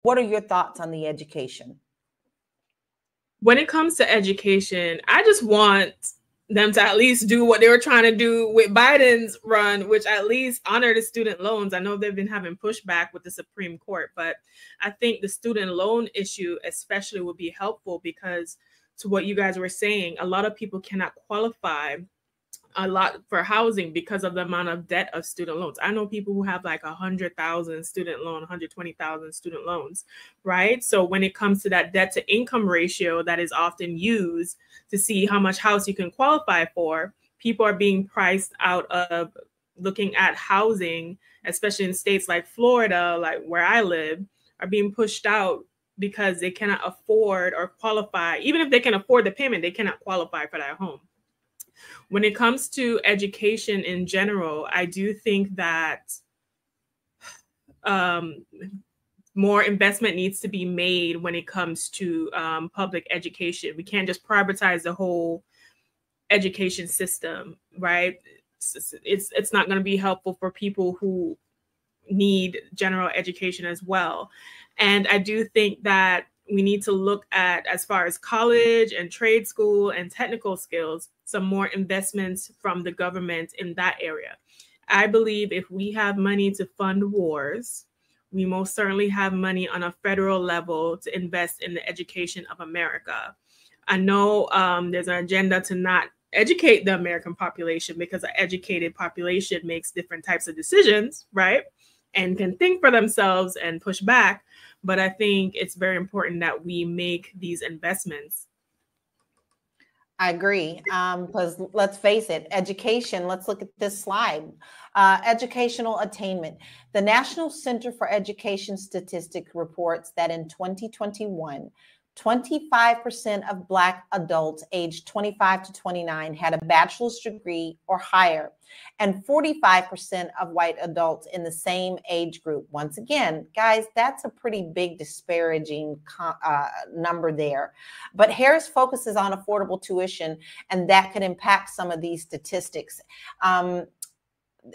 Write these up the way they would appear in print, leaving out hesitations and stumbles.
What are your thoughts on the education? When it comes to education, I just want them to at least do what they were trying to do with Biden's run, which at least honor the student loans. I know they've been having pushback with the Supreme Court, but I think the student loan issue especially would be helpful because, to what you guys were saying, a lot of people cannot qualify a lot for housing because of the amount of debt of student loans. I know people who have like 100,000 student loan, 120,000 student loans, right? So when it comes to that debt to income ratio that is often used to see how much house you can qualify for, people are being priced out of looking at housing, especially in states like Florida, like where I live, are being pushed out because they cannot afford or qualify. Even if they can afford the payment, they cannot qualify for that home. When it comes to education in general, I do think that more investment needs to be made when it comes to public education. We can't just privatize the whole education system, right? It's not going to be helpful for people who need general education as well. And I do think that we need to look at, as far as college and trade school and technical skills, some more investments from the government in that area. I believe if we have money to fund wars, we most certainly have money on a federal level to invest in the education of America. I know there's an agenda to not educate the American population because an educated population makes different types of decisions, right? And can think for themselves and push back. But I think it's very important that we make these investments. I agree. Because let's face it, education, let's look at this slide. Educational attainment. The National Center for Education Statistics reports that in 2021, 25% of Black adults aged 25 to 29 had a bachelor's degree or higher, and 45% of white adults in the same age group. Once again, guys, that's a pretty big disparaging number there. But Harris focuses on affordable tuition, and that could impact some of these statistics.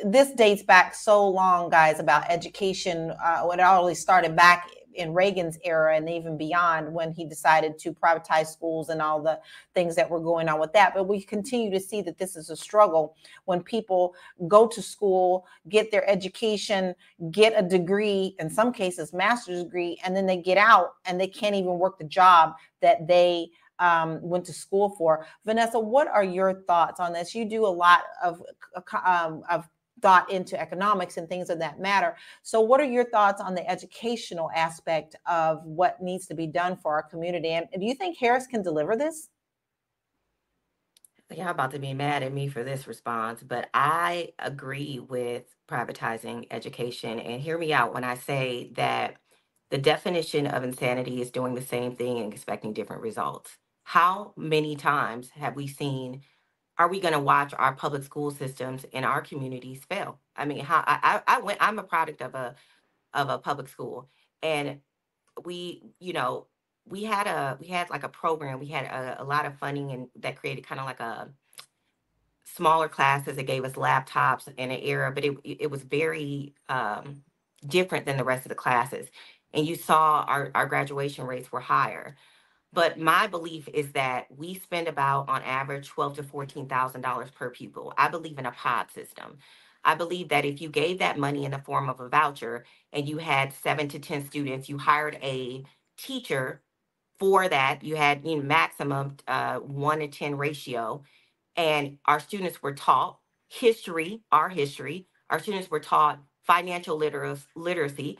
This dates back so long, guys, about education. When it already started back in Reagan's era and even beyond, when he decided to privatize schools and all the things that were going on with that. But we continue to see that this is a struggle when people go to school, get their education, get a degree, in some cases master's degree, and then they get out and they can't even work the job that they went to school for. Vanessa, what are your thoughts on this? You do a lot of thought into economics and things of that matter. So what are your thoughts on the educational aspect of what needs to be done for our community? And do you think Harris can deliver this? Y'all about to be mad at me for this response, but I agree with privatizing education. And hear me out when I say that the definition of insanity is doing the same thing and expecting different results. How many times have we seen, are we going to watch our public school systems in our communities fail? I mean, I'm a product of a public school, and we had like a program, we had a lot of funding, and that created kind of like a smaller classes. It gave us laptops in an era, but it was very different than the rest of the classes. And you saw our graduation rates were higher. But my belief is that we spend about, on average, $12,000 to $14,000 per pupil. I believe in a pod system. I believe that if you gave that money in the form of a voucher and you had 7 to 10 students, you hired a teacher for that. You had maximum 1 to 10 ratio, and our students were taught history, our history. Our students were taught financial literacy.